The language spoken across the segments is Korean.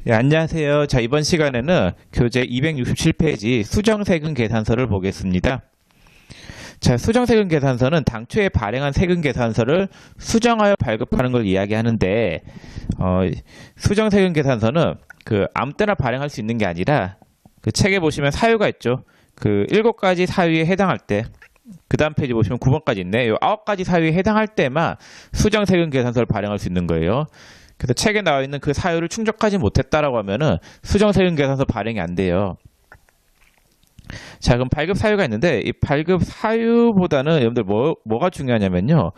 네, 안녕하세요. 자, 이번 시간에는 교재 267페이지 수정세금 계산서를 보겠습니다. 자, 수정세금 계산서는 당초에 발행한 세금 계산서를 수정하여 발급하는 걸 이야기하는데, 수정세금 계산서는 아무 때나 발행할 수 있는 게 아니라 그 책에 보시면 사유가 있죠. 7가지 사유에 해당할 때, 그 다음 페이지 보시면 9번까지 있네. 이 9가지 사유에 해당할 때만 수정세금 계산서를 발행할 수 있는 거예요. 그래서 책에 나와 있는 그 사유를 충족하지 못했다라고 하면은 수정세금 계산서 발행이 안 돼요. 자, 그럼 발급 사유가 있는데 이 발급 사유보다는 여러분들 뭐가 중요하냐면요.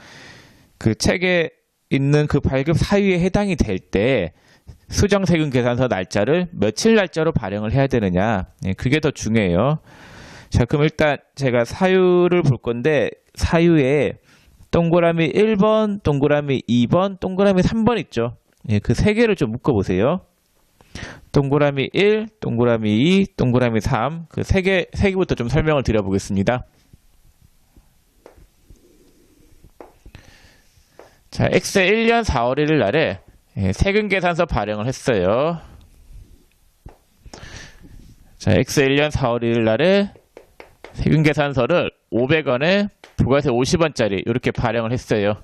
그 책에 있는 그 발급 사유에 해당이 될 때 수정세금 계산서 날짜를 며칠 날짜로 발행을 해야 되느냐. 그게 더 중요해요. 자, 그럼 일단 제가 사유를 볼 건데 사유에 동그라미 1번, 동그라미 2번, 동그라미 3번 있죠. 그 세 개를 좀 묶어보세요. 동그라미 1, 동그라미 2, 동그라미 3. 그 세 개부터 좀 설명을 드려보겠습니다. 자, X 1년 4월 1일 날에 세금 계산서 발행을 했어요. 자, X 1년 4월 1일 날에 세금 계산서를 500원에 부가세 50원짜리 이렇게 발행을 했어요.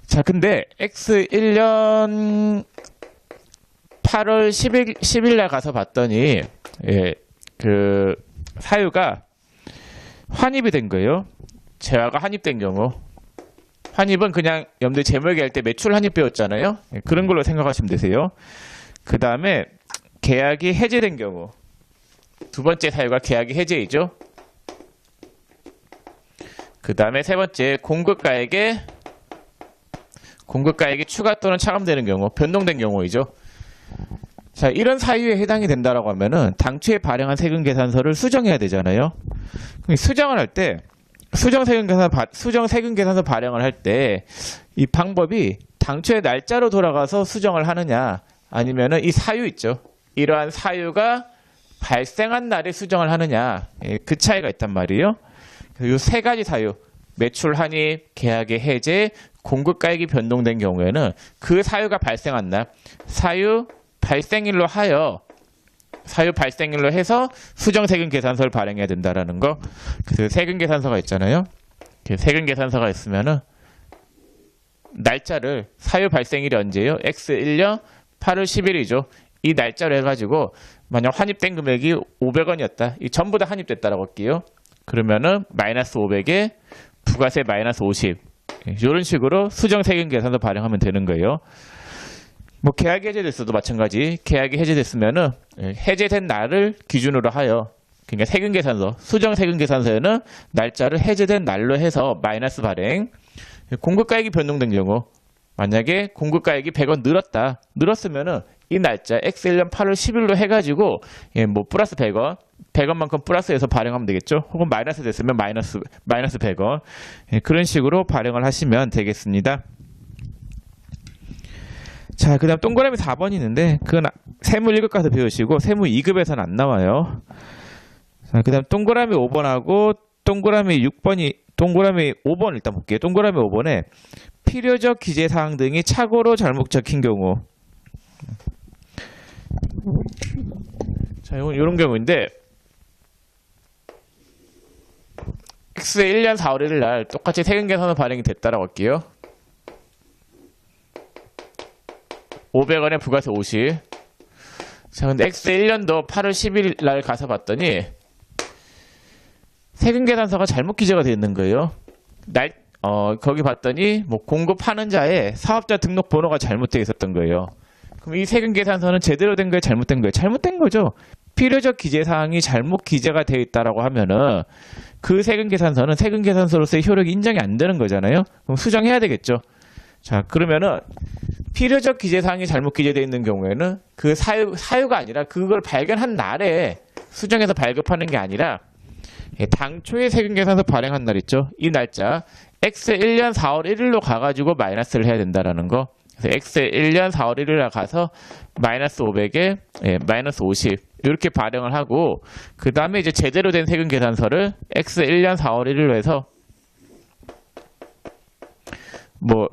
자, 근데 X 1년 8월 10일 날 가서 봤더니 그 사유가 환입이 된 거예요. 재화가 환입된 경우. 환입은 그냥 여러분들 재무회계 할 때 매출 환입 배웠잖아요. 그런 걸로 생각하시면 되세요. 그 다음에 계약이 해제된 경우. 두 번째 사유가 계약이 해제이죠. 그 다음에 세 번째 공급가액이 추가 또는 차감되는 경우, 변동된 경우이죠. 자, 이런 사유에 해당이 된다라고 하면은 당초에 발행한 세금 계산서를 수정해야 되잖아요. 수정을 할 때 수정세금 계산서 발행을 할 때 이 방법이 당초의 날짜로 돌아가서 수정을 하느냐, 아니면은 이 사유 있죠. 이러한 사유가 발생한 날에 수정을 하느냐, 그 차이가 있단 말이에요. 이 세 가지 사유, 매출 환입, 계약의 해제, 공급가액이 변동된 경우에는 그 사유가 발생한 날, 사유 발생일로 해서 수정세금 계산서를 발행해야 된다라는 거. 그 세금 계산서가 있잖아요. 그 세금 계산서가 있으면은 날짜를, 사유 발생일이 언제예요? X 1년 8월 10일이죠. 이 날짜로 해가지고 만약 환입된 금액이 500원이었다. 이 전부 다 환입됐다라고 할게요. 그러면은 마이너스 500에 부가세 마이너스 50. 이런 식으로 수정세금 계산서 발행하면 되는 거예요. 뭐 계약이 해제됐어도 마찬가지. 계약이 해제됐으면은 해제된 날을 기준으로 하여, 그러니까 세금 계산서, 수정세금 계산서에는 날짜를 해제된 날로 해서 마이너스 발행. 공급가액이 변동된 경우, 만약에 공급가액이 100원 늘었으면은 이 날짜 X 1년 8월 10일로 해가지고 뭐 플러스 100원만큼 플러스해서 발행하면 되겠죠. 혹은 마이너스 됐으면 마이너스 100원. 그런 식으로 발행을 하시면 되겠습니다. 자, 그 다음 동그라미 4번이 있는데 그건 세무 1급 가서 배우시고 세무 2급에서는 안 나와요. 자, 그 다음 동그라미 5번하고 동그라미 5번 일단 볼게요. 동그라미 5번에 필요적 기재사항 등이 착오로 잘못 적힌 경우. 자, 이런 경우인데 X 1년 4월 1일 날 똑같이 세금 계산서 발행이 됐다라고 할게요. 500원에 부가세 50. 자, 근데 X 1년도 8월 10일 날 가서 봤더니 세금 계산서가 잘못 기재가 되어 있는 거예요. 거기 봤더니 뭐 공급하는 자의 사업자 등록 번호가 잘못되어 있었던 거예요. 그럼 이 세금 계산서는 제대로 된 거예요, 잘못된 거예요? 잘못된 거죠. 필요적 기재사항이 잘못 기재가 되어 있다라고 하면은 그 세금 계산서는 세금 계산서로서의 효력이 인정이 안 되는 거잖아요. 그럼 수정해야 되겠죠. 자, 그러면은 필요적 기재사항이 잘못 기재되어 있는 경우에는 그 사유가 아니라 그걸 발견한 날에 수정해서 발급하는 게 아니라 당초에 세금 계산서 발행한 날 있죠. 이 날짜 X 1년 4월 1일로 가가지고 마이너스를 해야 된다라는 거. 그래서 X 1년 4월 1일에 가서 마이너스 500에 마이너스 50 이렇게 발행을 하고, 그 다음에 이제 제대로 된 세금 계산서를 X 1년 4월 1일로 해서 뭐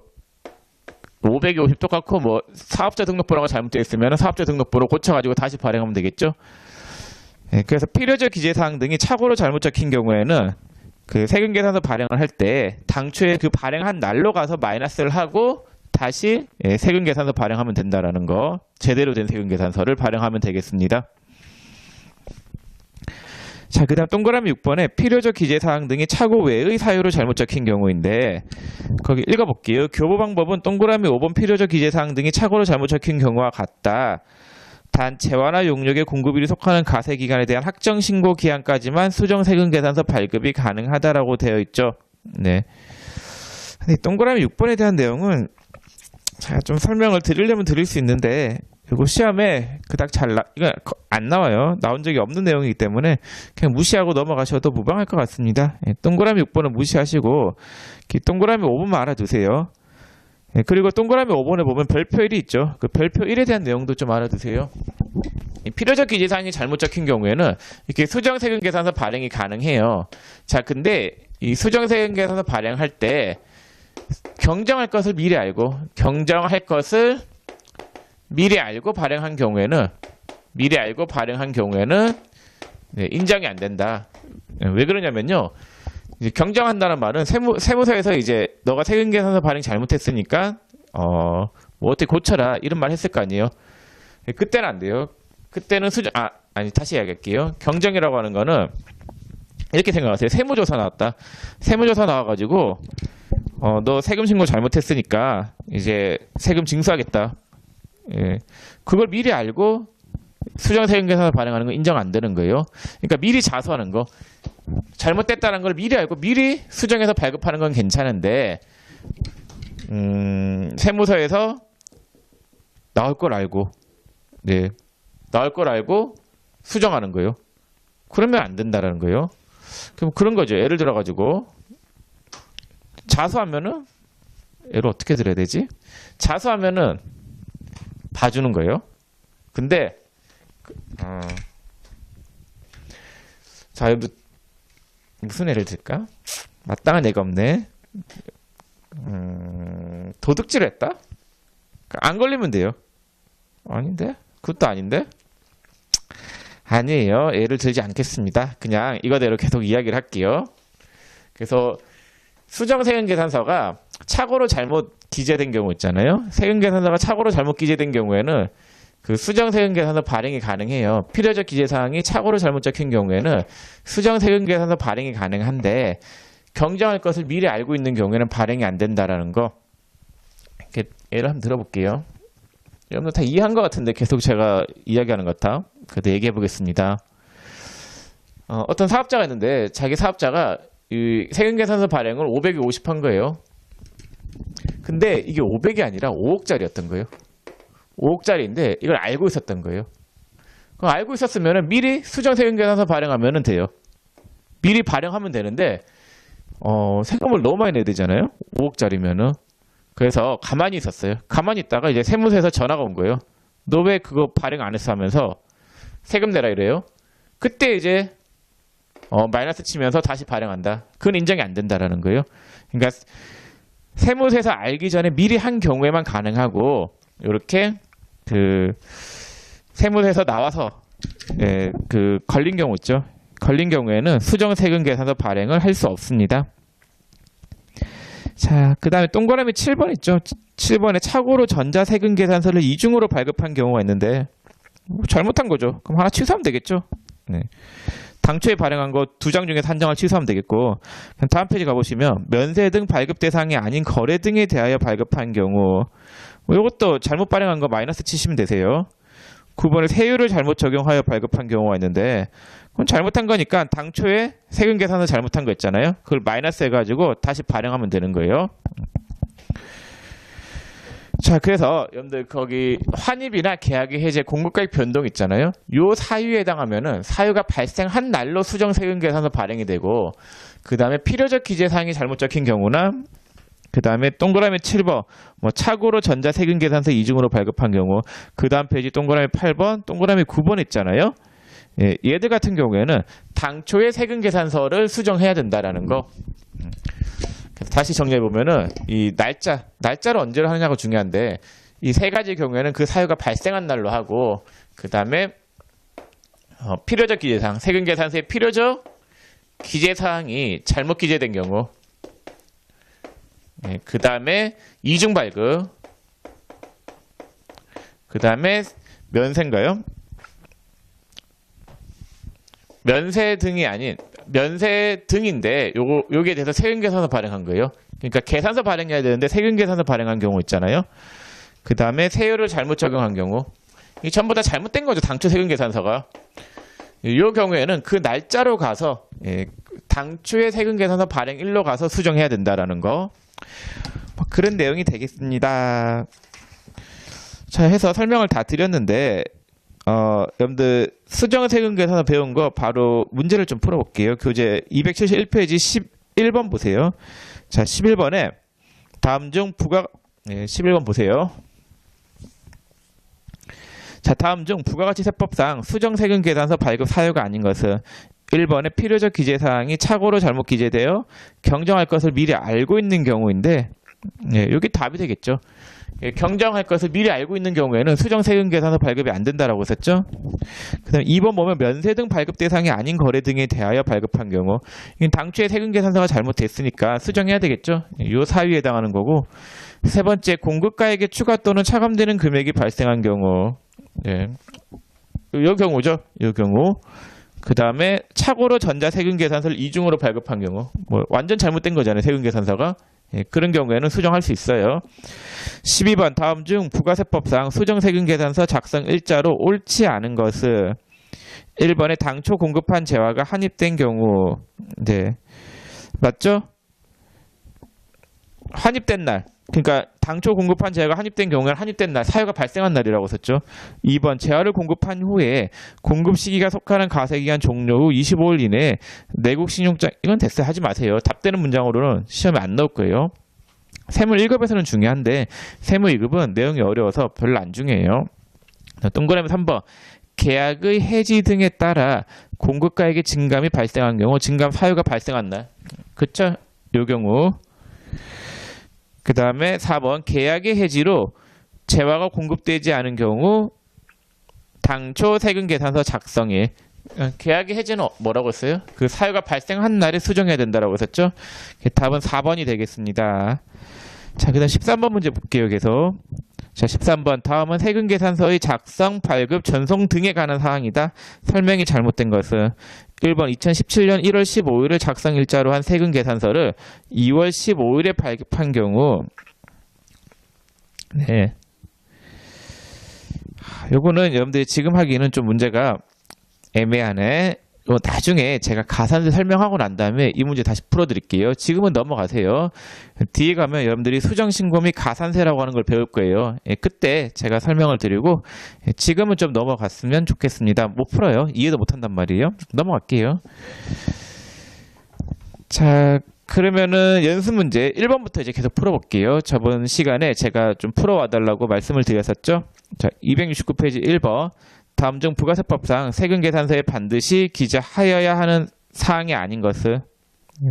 550 똑같고 뭐 사업자 등록번호가 잘못되어 있으면 사업자 등록번호 고쳐가지고 다시 발행하면 되겠죠. 네, 그래서 필요적 기재사항 등이 착오로 잘못 적힌 경우에는 그 세금계산서 발행을 할 때 당초에 그 발행한 날로 가서 마이너스를 하고 다시 세금계산서 발행하면 된다라는 거, 제대로 된 세금계산서를 발행하면 되겠습니다. 자, 그 다음 동그라미 6번에 필요적 기재사항 등이 착오 외의 사유로 잘못 적힌 경우인데 거기 읽어볼게요. 교부방법은 동그라미 5번 필요적 기재사항 등이 착오로 잘못 적힌 경우와 같다. 단 재화나 용역의 공급일이 속하는 가세기간에 대한 확정신고 기한까지만 수정세금계산서 발급이 가능하다라고 되어 있죠. 네. 근데 동그라미 6번에 대한 내용은 제가 좀 설명을 드리려면 드릴 수 있는데 이거 시험에 그닥 이거 안 나와요. 나온 적이 없는 내용이기 때문에 그냥 무시하고 넘어가셔도 무방할 것 같습니다. 동그라미 6번은 무시하시고 동그라미 5번만 알아두세요. 그리고 동그라미 5번에 보면 별표 1이 있죠. 그 별표 1에 대한 내용도 좀 알아두세요. 필요적 기재사항이 잘못 적힌 경우에는 이렇게 수정세금계산서 발행이 가능해요. 자, 근데 이 수정세금계산서 발행할 때 경정할 것을 미리 알고 발행한 경우에는 네, 인정이 안 된다. 왜 그러냐면요. 이제 경정한다는 말은 세무서에서 이제 너가 세금계산서 발행 잘못했으니까 뭐 어떻게 고쳐라 이런 말 했을 거 아니에요. 그때는 안 돼요. 그때는 다시 이야기할게요. 경정이라고 하는 거는 이렇게 생각하세요. 세무조사 나왔다. 세무조사 나와가지고 너 세금 신고 잘못했으니까 이제 세금 징수하겠다. 예. 그걸 미리 알고 수정세금계산서 발행하는 건 인정 안 되는 거예요. 그러니까 미리 자수하는 거, 잘못됐다는 걸 미리 알고 미리 수정해서 발급하는 건 괜찮은데 세무서에서 나올 걸 알고 수정하는 거예요. 그러면 안 된다라는 거예요. 그럼 그런 거죠. 예를 들어 가지고 자수하면은 예를 어떻게 들어야 되지? 자수하면은 봐주는 거예요. 근데 자, 무슨 예를 들까? 마땅한 예가 없네. 도둑질을 했다? 안 걸리면 돼요. 아닌데? 그것도 아닌데? 아니에요. 예를 들지 않겠습니다. 그냥 이거대로 계속 이야기를 할게요. 그래서 수정세금계산서가 착오로 잘못 기재된 경우 있잖아요. 세금계산서가 착오로 잘못 기재된 경우에는 그 수정세금계산서 발행이 가능해요. 필요적 기재사항이 착오로 잘못 적힌 경우에는 수정세금계산서 발행이 가능한데 경정할 것을 미리 알고 있는 경우에는 발행이 안 된다라는 거. 이렇게 예를 한번 들어볼게요. 여러분들 다 이해한 것 같은데 계속 제가 이야기하는 것 같아. 그래도 얘기해 보겠습니다. 어떤 사업자가 있는데 자기 사업자가 이 세금계산서 발행을 500에 50 한 거예요. 근데 이게 500이 아니라 5억짜리였던 거예요. 5억짜리인데 이걸 알고 있었던 거예요. 그럼 알고 있었으면 미리 수정세금계산서 발행하면 돼요. 미리 발행하면 되는데 세금을 너무 많이 내야 되잖아요. 5억짜리면은. 그래서 가만히 있었어요. 가만히 있다가 이제 세무서에서 전화가 온 거예요. 너 왜 그거 발행 안 했어 하면서 세금 내라 이래요. 그때 이제 마이너스 치면서 다시 발행한다. 그건 인정이 안 된다라는 거예요. 그러니까 세무서에서 알기 전에 미리 한 경우에만 가능하고 이렇게 그 세무서에서 나와서 그 걸린 경우 있죠. 걸린 경우에는 수정세금계산서 발행을 할 수 없습니다. 자, 그 다음에 동그라미 7번 있죠. 7번에 착오로 전자세금계산서를 이중으로 발급한 경우가 있는데 잘못한 거죠. 그럼 하나 취소하면 되겠죠. 네. 당초에 발행한 거 2장 중에서 한 장을 취소하면 되겠고, 다음 페이지 가보시면 면세 등 발급 대상이 아닌 거래 등에 대하여 발급한 경우 이것도 잘못 발행한 거 마이너스 치시면 되세요. 9번에 세율을 잘못 적용하여 발급한 경우가 있는데 그건 잘못한 거니까 당초에 세금 계산을 잘못한 거 있잖아요. 그걸 마이너스 해가지고 다시 발행하면 되는 거예요. 자, 그래서 여러분들 거기 환입이나 계약의 해제, 공급가액 변동 있잖아요. 요 사유에 해당하면은 사유가 발생한 날로 수정 세금 계산서 발행이 되고, 그 다음에 필요적 기재 사항이 잘못 적힌 경우나, 그 다음에 동그라미 7번 뭐 착오로 전자 세금 계산서 이중으로 발급한 경우, 그 다음 페이지 동그라미 8번, 동그라미 9번 있잖아요. 예, 얘들 같은 경우에는 당초에 세금 계산서를 수정해야 된다라는 거. 그래서 다시 정리해 보면은 이 날짜를 언제로 하느냐가 중요한데 이 세 가지 경우에는 그 사유가 발생한 날로 하고 그 다음에 필요적 기재사항, 세금계산서의 필요적 기재사항이 잘못 기재된 경우, 네, 그 다음에 이중 발급, 그 다음에 면세인가요? 면세 등이 아닌 면세 등인데 요게 돼서 세금계산서 발행한 거예요. 그러니까 계산서 발행해야 되는데 세금계산서 발행한 경우 있잖아요. 그 다음에 세율을 잘못 적용한 경우, 이 전부 다 잘못된 거죠. 당초 세금계산서가. 이 경우에는 그 날짜로 가서 당초의 세금계산서 발행일로 가서 수정해야 된다라는 거, 그런 내용이 되겠습니다. 자, 해서 설명을 다 드렸는데 여러분들 수정 세금계산서 배운 거 바로 문제를 좀 풀어볼게요. 교재 271페이지 11번 보세요. 자, 11번에 다음 중 11번 보세요. 자, 다음 중 부가가치세법상 수정세금계산서 발급 사유가 아닌 것은 1번의 필요적 기재사항이 착오로 잘못 기재되어 경정할 것을 미리 알고 있는 경우인데, 여기 답이 되겠죠. 경정할 것을 미리 알고 있는 경우에는 수정세금계산서 발급이 안 된다라고 했었죠. 그 다음에 2번 보면 면세 등 발급 대상이 아닌 거래 등에 대하여 발급한 경우, 당초에 세금계산서가 잘못됐으니까 수정해야 되겠죠. 이 사유에 해당하는 거고, 세 번째, 공급가액의 추가 또는 차감되는 금액이 발생한 경우, 요 경우죠. 요 경우. 그 다음에 착오로 전자세금계산서를 이중으로 발급한 경우, 완전 잘못된 거잖아요. 세금계산서가. 그런 경우에는 수정할 수 있어요. 12번 다음 중 부가세법상 수정세금계산서 작성 일자로 옳지 않은 것은 1번에 당초 공급한 재화가 환입된 경우, 맞죠? 환입된 날, 그러니까 당초 공급한 재화가 환입된 경우에는 환입된 날, 사유가 발생한 날이라고 썼죠. 2번 재화를 공급한 후에 공급 시기가 속하는 가세기간 종료 후 25일 이내에 내국 신용장, 이건 됐어요. 하지 마세요. 답되는 문장으로는 시험에 안 나올 거예요. 세무 1급에서는 중요한데 세무 2급은 내용이 어려워서 별로 안 중요해요. 동그라미 3번 계약의 해지 등에 따라 공급가액의 증감이 발생한 경우, 증감 사유가 발생한 날, 그쵸? 요 경우. 그 다음에 4번 계약의 해지로 재화가 공급되지 않은 경우 당초 세금계산서 작성에, 계약의 해지는 뭐라고 했어요? 그 사유가 발생한 날에 수정해야 된다라고 했었죠. 답은 4번이 되겠습니다. 자, 그 다음 13번 문제 볼게요. 계속. 자, 13번 다음은 세금계산서의 작성, 발급, 전송 등에 관한 사항이다. 설명이 잘못된 것은 1번 2017년 1월 15일을 작성 일자로 한 세금계산서를 2월 15일에 발급한 경우, 요거는 여러분들이 지금 하기는 좀 문제가 애매하네. 나중에 제가 가산세 설명하고 난 다음에 이 문제 다시 풀어드릴게요. 지금은 넘어가세요. 뒤에 가면 여러분들이 수정신고 및 가산세라고 하는 걸 배울 거예요. 그때 제가 설명을 드리고, 지금은 좀 넘어갔으면 좋겠습니다. 못 풀어요. 이해도 못한단 말이에요. 넘어갈게요. 자, 그러면은 연습 문제 1번부터 이제 계속 풀어볼게요. 저번 시간에 제가 좀 풀어와달라고 말씀을 드렸었죠. 자, 269페이지 1번. 다음 중 부가세법상 세금계산서에 반드시 기재하여야 하는 사항이 아닌 것은,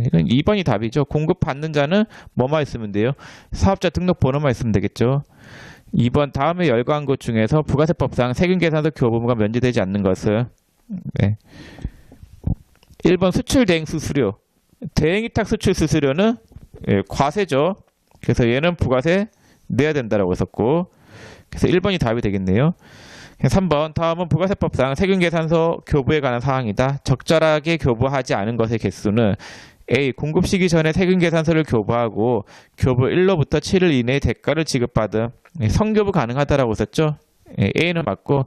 이건 2번이 답이죠. 공급받는 자는 뭐만 있으면 돼요? 사업자 등록번호만 있으면 되겠죠. 2번 다음에 열거한 것 중에서 부가세법상 세금계산서 교부가 면제되지 않는 것은, 1번 수출대행 수수료, 대행위탁 수출 수수료는 과세죠. 그래서 얘는 부가세 내야 된다라고 했었고, 그래서 1번이 답이 되겠네요. 3번 다음은 부가세법상 세금계산서 교부에 관한 사항이다. 적절하게 교부하지 않은 것의 개수는 A. 공급 시기 전에 세금계산서를 교부하고 교부 1로부터 7일 이내에 대가를 지급받음. 성교부 가능하다라고 썼죠. A는 맞고,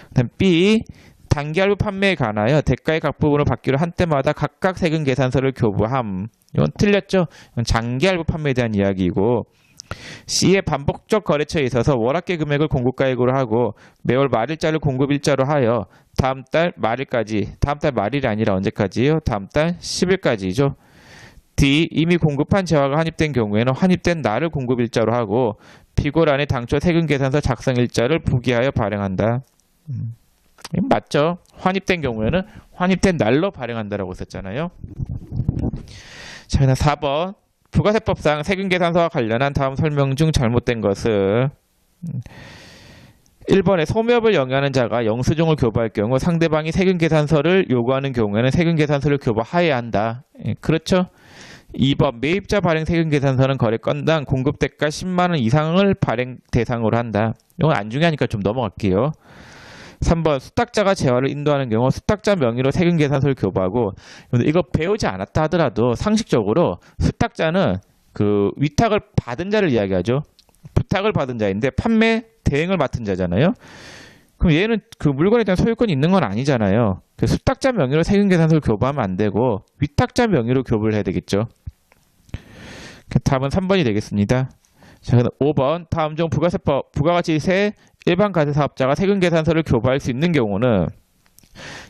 그다음 B. 단기할부 판매에 관하여 대가의 각 부분을 받기로 한 때마다 각각 세금계산서를 교부함. 이건 틀렸죠. 이건 장기할부 판매에 대한 이야기이고, C의 반복적 거래처에 있어서 월합계 금액을 공급가액으로 하고 매월 말일자를 공급일자로 하여 다음 달 말일까지, 다음 달 말일이 아니라 언제까지요? 다음 달 10일까지죠. D. 이미 공급한 재화가 환입된 경우에는 환입된 날을 공급일자로 하고 피고란의 당초 세금계산서 작성일자를 부기하여 발행한다. 맞죠? 환입된 경우에는 환입된 날로 발행한다라고 썼잖아요. 자, 그다음 4번. 부가세법상 세금계산서와 관련한 다음 설명 중 잘못된 것은 1번에 소매업을 영위하는 자가 영수증을 교부할 경우 상대방이 세금계산서를 요구하는 경우에는 세금계산서를 교부하여야 한다. 그렇죠? 2번 매입자 발행 세금계산서는 거래 건당 공급대가 10만원 이상을 발행 대상으로 한다. 이건 안 중요하니까 좀 넘어갈게요. 3번 수탁자가 재화를 인도하는 경우 수탁자 명의로 세금계산서를 교부하고, 이거 배우지 않았다 하더라도 상식적으로 수탁자는 그 위탁을 받은 자를 이야기하죠. 부탁을 받은 자인데 판매 대행을 맡은 자잖아요. 그럼 얘는 그 물건에 대한 소유권이 있는 건 아니잖아요. 그 수탁자 명의로 세금계산서를 교부하면 안 되고 위탁자 명의로 교부를 해야 되겠죠. 답은 3번이 되겠습니다. 자, 그럼 5번 다음 중 부가세법 부가가치세 일반 가세 사업자가 세금계산서를 교부할 수 있는 경우는,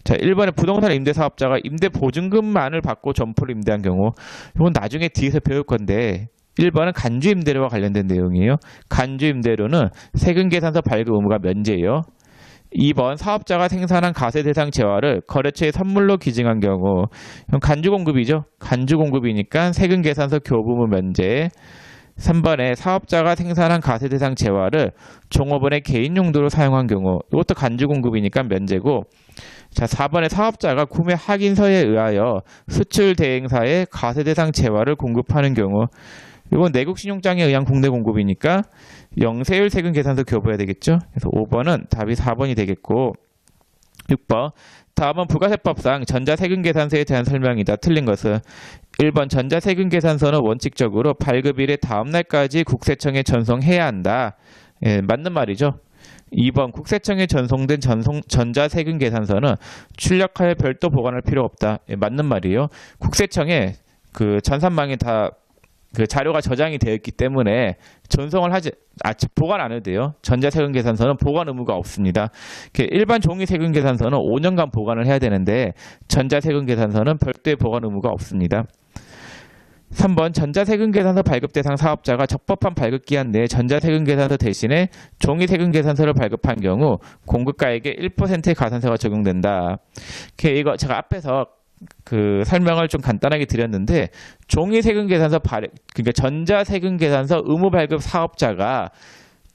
자, 1번에 부동산 임대 사업자가 임대 보증금만을 받고 점포를 임대한 경우, 이건 나중에 뒤에서 배울 건데 1번은 간주 임대료와 관련된 내용이에요. 간주 임대료는 세금계산서 발급 의무가 면제예요. 2번 사업자가 생산한 가세 대상 재화를 거래처에 선물로 기증한 경우, 이건 간주 공급이죠. 간주 공급이니까 세금계산서 교부 의무 면제. 3번에 사업자가 생산한 가세 대상 재화를 종업원의 개인 용도로 사용한 경우, 이것도 간주 공급이니까 면제고, 자, 4번에 사업자가 구매 확인서에 의하여 수출 대행사에 가세 대상 재화를 공급하는 경우, 이건 내국 신용장에 의한 국내 공급이니까 영세율 세금 계산서 교부해야 되겠죠. 그래서 5번은 답이 4번이 되겠고, 6번 다음은 부가세법상 전자세금계산서에 대한 설명이다. 틀린 것은 1번 전자세금계산서는 원칙적으로 발급일의 다음날까지 국세청에 전송해야 한다. 예, 맞는 말이죠. 2번 국세청에 전송된 전자세금계산서는 출력하여 별도 보관할 필요 없다. 예, 맞는 말이에요. 국세청에 그 전산망에 다 그 자료가 저장이 되어 있기 때문에 전송을 보관 안 해도 돼요. 전자세금계산서는 보관 의무가 없습니다. 일반 종이세금계산서는 5년간 보관을 해야 되는데 전자세금계산서는 별도의 보관 의무가 없습니다. 3번 전자세금계산서 발급 대상 사업자가 적법한 발급기한 내에 전자세금계산서 대신에 종이세금계산서를 발급한 경우 공급가액에 1%의 가산세가 적용된다. 이거 제가 앞에서 그 설명을 좀 간단하게 드렸는데, 종이세금계산서 그러니까 전자세금계산서 의무 발급 사업자가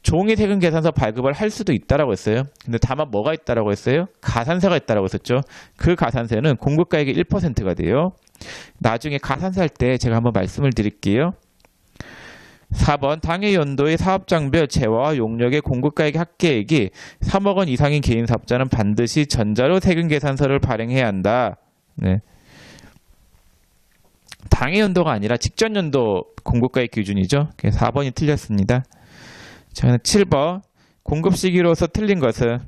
종이세금계산서 발급을 할 수도 있다라고 했어요. 근데 다만 뭐가 있다라고 했어요? 가산세가 있다라고 했었죠. 그 가산세는 공급가액의 1%가 돼요. 나중에 가산세 할 때 제가 한번 말씀을 드릴게요. 4번 당해 연도의 사업장별 재화와 용역의 공급가액 합계액이 3억 원 이상인 개인 사업자는 반드시 전자로 세금계산서를 발행해야 한다. 네. 당해 연도가 아니라 직전 연도 공급가액 기준이죠. 4번이 틀렸습니다. 자, 7번 공급 시기로서 틀린 것은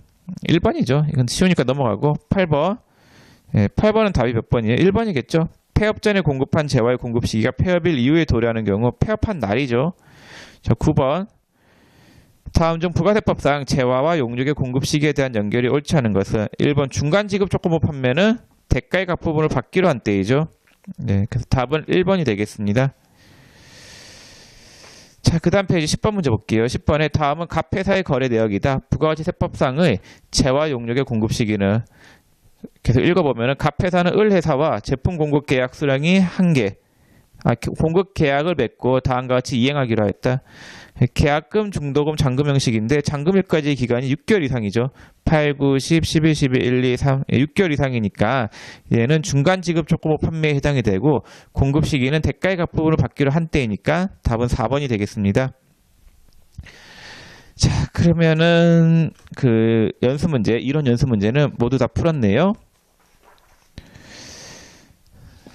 1번이죠. 이건 쉬우니까 넘어가고, 8번. 네, 8번은 답이 몇 번이에요? 1번이겠죠. 폐업 전에 공급한 재화의 공급 시기가 폐업일 이후에 도래하는 경우 폐업한 날이죠. 자, 9번 다음 중 부가세법상 재화와 용역의 공급 시기에 대한 연결이 옳지 않은 것은 1번 중간 지급 조건부 판매는 대가의 값부분을 받기로 한 때이죠. 네, 그래서 답은 1번이 되겠습니다. 자, 그 다음 페이지 10번 문제 볼게요. 10번에 다음은 갑회사의 거래 내역이다. 부가가치세법상의 재화 용역의 공급 시기는, 계속 읽어보면 갑회사는 을회사와 제품 공급 계약 수량이 1개, 공급 계약을 맺고 다음과 같이 이행하기로 했다. 계약금, 중도금, 잔금 형식인데 잔금일까지의 기간이 6개월 이상이죠. 8, 9, 10, 11, 12, 1, 2, 3, 6개월 이상이니까 얘는 중간 지급 조건부 판매에 해당이 되고, 공급 시기는 대가의 값부분을 받기로 한 때이니까 답은 4번이 되겠습니다. 자, 그러면은 그 연습 문제, 이론 연습 문제는 모두 다 풀었네요.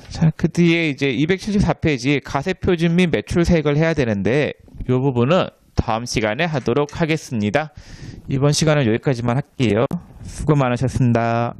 자, 그 뒤에 이제 274페이지 가세표준 및 매출세액을 해야 되는데, 이 부분은 다음 시간에 하도록 하겠습니다. 이번 시간은 여기까지만 할게요. 수고 많으셨습니다.